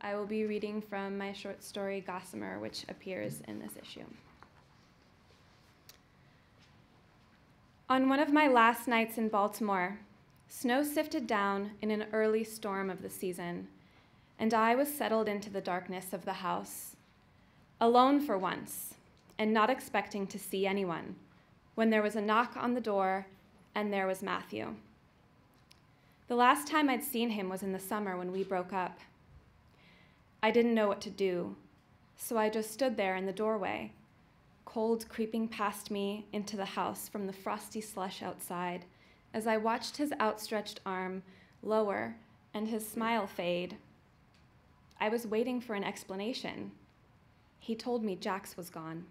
I will be reading from my short story, Gossamer, which appears in this issue. On one of my last nights in Baltimore, snow sifted down in an early storm of the season, and I was settled into the darkness of the house, alone for once, and not expecting to see anyone, when there was a knock on the door, and there was Matthew. The last time I'd seen him was in the summer when we broke up. I didn't know what to do, so I just stood there in the doorway, cold creeping past me into the house from the frosty slush outside, as I watched his outstretched arm lower and his smile fade. I was waiting for an explanation. He told me Jax was gone.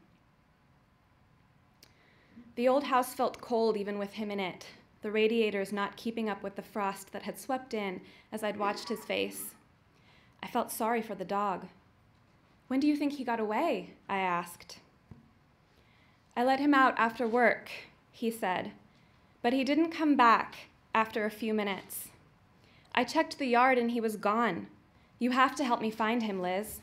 The old house felt cold even with him in it, the radiators not keeping up with the frost that had swept in as I'd watched his face. I felt sorry for the dog. "When do you think he got away?" I asked. "I let him out after work," he said, "but he didn't come back after a few minutes. I checked the yard and he was gone. You have to help me find him, Liz."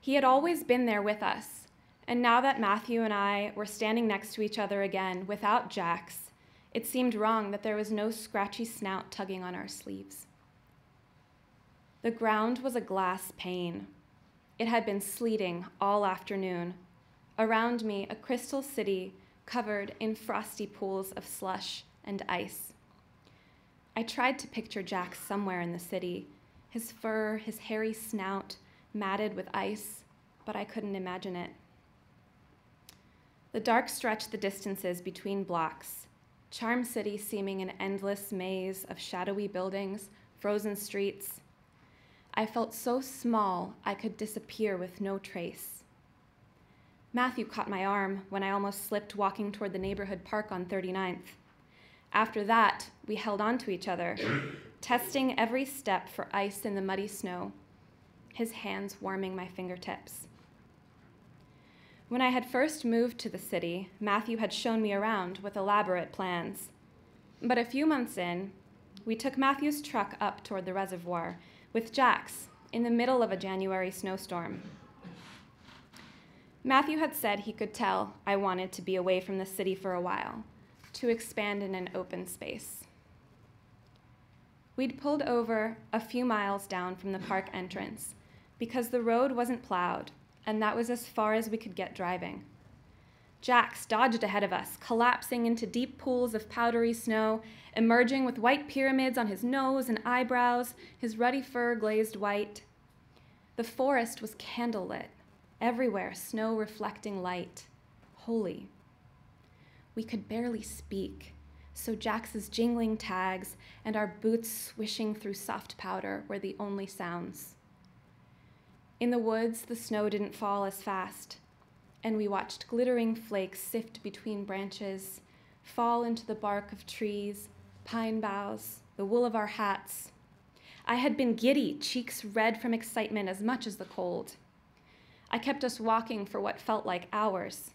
He had always been there with us, and now that Matthew and I were standing next to each other again without Jax, it seemed wrong that there was no scratchy snout tugging on our sleeves. The ground was a glass pane. It had been sleeting all afternoon. Around me, a crystal city covered in frosty pools of slush and ice. I tried to picture Jax somewhere in the city, his fur, his hairy snout, matted with ice, but I couldn't imagine it. The dark stretched the distances between blocks, Charm City seeming an endless maze of shadowy buildings, frozen streets. I felt so small I could disappear with no trace. Matthew caught my arm when I almost slipped walking toward the neighborhood park on 39th. After that, we held on to each other, testing every step for ice in the muddy snow, his hands warming my fingertips. When I had first moved to the city, Matthew had shown me around with elaborate plans. But a few months in, we took Matthew's truck up toward the reservoir with Jax in the middle of a January snowstorm. Matthew had said he could tell I wanted to be away from the city for a while, to expand in an open space. We'd pulled over a few miles down from the park entrance because the road wasn't plowed, and that was as far as we could get driving. Jax dodged ahead of us, collapsing into deep pools of powdery snow, emerging with white pyramids on his nose and eyebrows, his ruddy fur glazed white. The forest was candlelit, everywhere snow reflecting light, holy. We could barely speak, so Jax's jingling tags and our boots swishing through soft powder were the only sounds. In the woods, the snow didn't fall as fast, and we watched glittering flakes sift between branches, fall into the bark of trees, pine boughs, the wool of our hats. I had been giddy, cheeks red from excitement as much as the cold. I kept us walking for what felt like hours.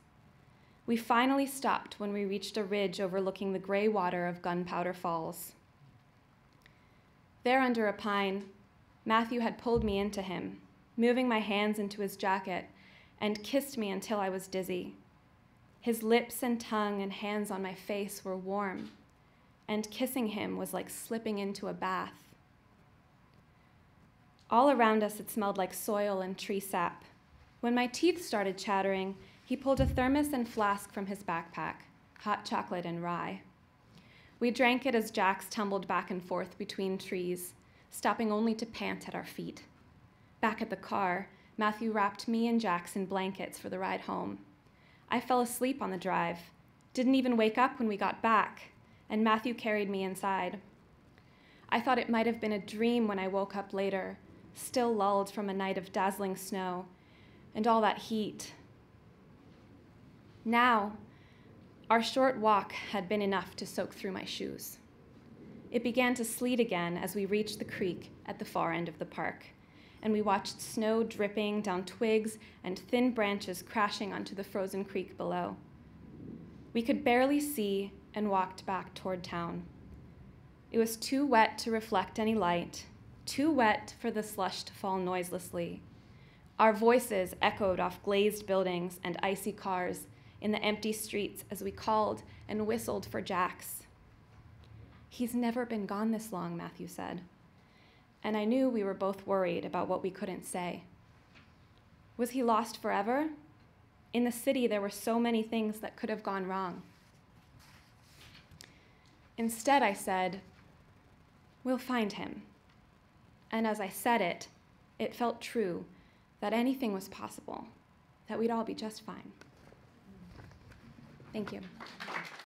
We finally stopped when we reached a ridge overlooking the gray water of Gunpowder Falls. There under a pine, Matthew had pulled me into him, moving my hands into his jacket, and kissed me until I was dizzy. His lips and tongue and hands on my face were warm, and kissing him was like slipping into a bath. All around us it smelled like soil and tree sap. When my teeth started chattering, he pulled a thermos and flask from his backpack, hot chocolate and rye. We drank it as Jax tumbled back and forth between trees, stopping only to pant at our feet. Back at the car, Matthew wrapped me and Jax in blankets for the ride home. I fell asleep on the drive, didn't even wake up when we got back, and Matthew carried me inside. I thought it might have been a dream when I woke up later, still lulled from a night of dazzling snow and all that heat. Now, our short walk had been enough to soak through my shoes. It began to sleet again as we reached the creek at the far end of the park, and we watched snow dripping down twigs and thin branches crashing onto the frozen creek below. We could barely see and walked back toward town. It was too wet to reflect any light, too wet for the slush to fall noiselessly. Our voices echoed off glazed buildings and icy cars in the empty streets as we called and whistled for Jax. "He's never been gone this long," Matthew said. And I knew we were both worried about what we couldn't say. Was he lost forever? In the city, there were so many things that could have gone wrong. Instead, I said, "We'll find him." And as I said it, it felt true that anything was possible, that we'd all be just fine. Thank you.